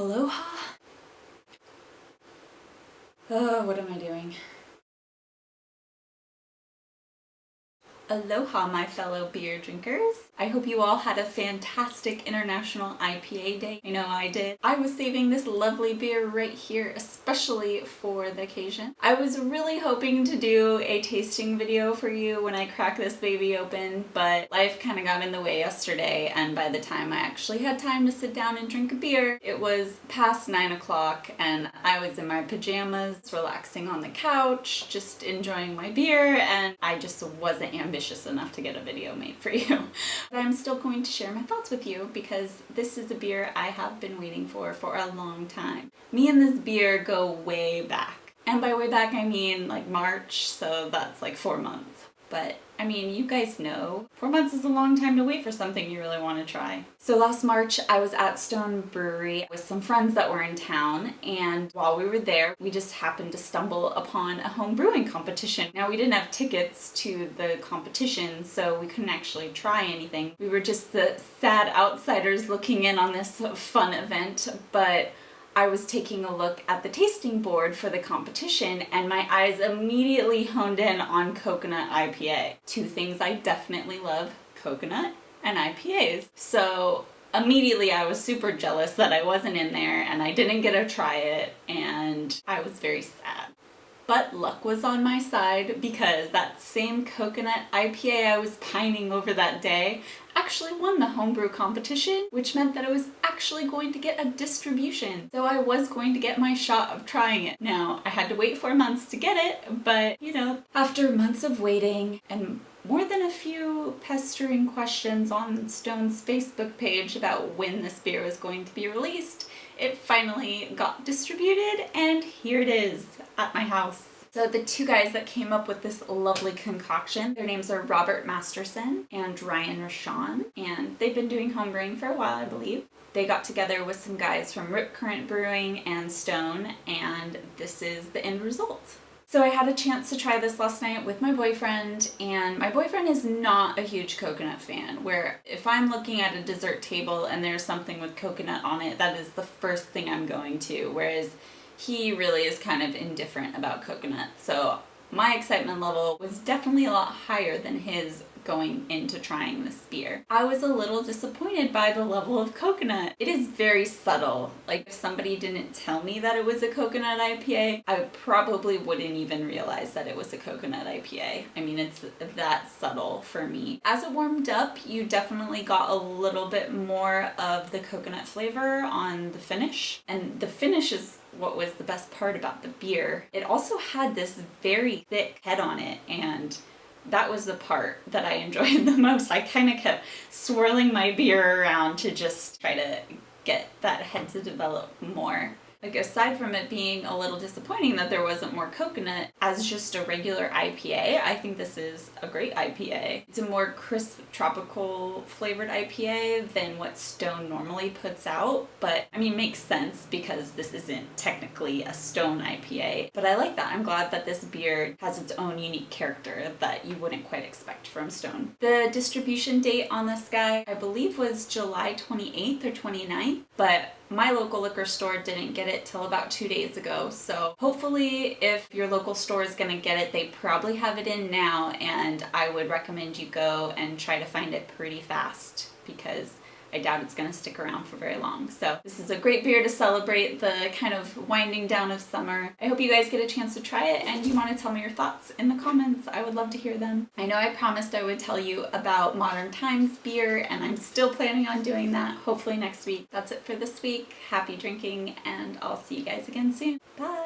Aloha? Oh, what am I doing? Aloha, my fellow beer drinkers. I hope you all had a fantastic International IPA Day. I know I did. I was saving this lovely beer right here, especially for the occasion. I was really hoping to do a tasting video for you when I crack this baby open, but life kind of got in the way yesterday, and by the time I actually had time to sit down and drink a beer, it was past 9 o'clock and I was in my pajamas, relaxing on the couch, just enjoying my beer, and I just wasn't ambitious enough to get a video made for you. But I'm still going to share my thoughts with you because this is a beer I have been waiting for a long time. Me and this beer go way back. And by way back I mean like March, so that's like 4 months. But I mean, you guys know 4 months is a long time to wait for something you really want to try. So last March I was at Stone Brewery with some friends that were in town, and while we were there we just happened to stumble upon a home brewing competition. Now we didn't have tickets to the competition, so we couldn't actually try anything. We were just the sad outsiders looking in on this fun event, but I was taking a look at the tasting board for the competition and my eyes immediately honed in on coconut IPA. Two things I definitely love, coconut and IPAs. So immediately I was super jealous that I wasn't in there and I didn't get to try it, and I was very sad. But luck was on my side because that same coconut IPA I was pining over that day actually won the homebrew competition, which meant that I was actually going to get a distribution. So I was going to get my shot of trying it. Now, I had to wait 4 months to get it, but you know, after months of waiting and more than a few pestering questions on Stone's Facebook page about when this beer was going to be released, it finally got distributed, and here it is at my house. So the two guys that came up with this lovely concoction, their names are Robert Masterson and Ryan Rashawn, and they've been doing homebrewing for a while, I believe. They got together with some guys from Rip Current Brewing and Stone, and this is the end result. So I had a chance to try this last night with my boyfriend, and my boyfriend is not a huge coconut fan, where if I'm looking at a dessert table and there's something with coconut on it, that is the first thing I'm going to, whereas he really is kind of indifferent about coconut. So my excitement level was definitely a lot higher than his going into trying this beer. I was a little disappointed by the level of coconut. It is very subtle. Like, if somebody didn't tell me that it was a coconut IPA, I probably wouldn't even realize that it was a coconut IPA. I mean, it's that subtle for me. As it warmed up, you definitely got a little bit more of the coconut flavor on the finish. And the finish is what was the best part about the beer. It also had this very thick head on it, and that was the part that I enjoyed the most. I kind of kept swirling my beer around to just try to get that head to develop more. Like, aside from it being a little disappointing that there wasn't more coconut, as just a regular IPA, I think this is a great IPA. It's a more crisp, tropical flavored IPA than what Stone normally puts out, but I mean, makes sense because this isn't technically a Stone IPA. But I like that. I'm glad that this beer has its own unique character that you wouldn't quite expect from Stone. The distribution date on this guy, I believe, was July 28th or 29th, but my local liquor store didn't get it till about 2 days ago, so hopefully if your local store is gonna get it, they probably have it in now, and I would recommend you go and try to find it pretty fast because I doubt it's gonna stick around for very long. So this is a great beer to celebrate the kind of winding down of summer. I hope you guys get a chance to try it, and you want to tell me your thoughts in the comments. I would love to hear them. I know I promised I would tell you about Modern Times beer, and I'm still planning on doing that, hopefully next week. That's it for this week. Happy drinking, and I'll see you guys again soon. Bye!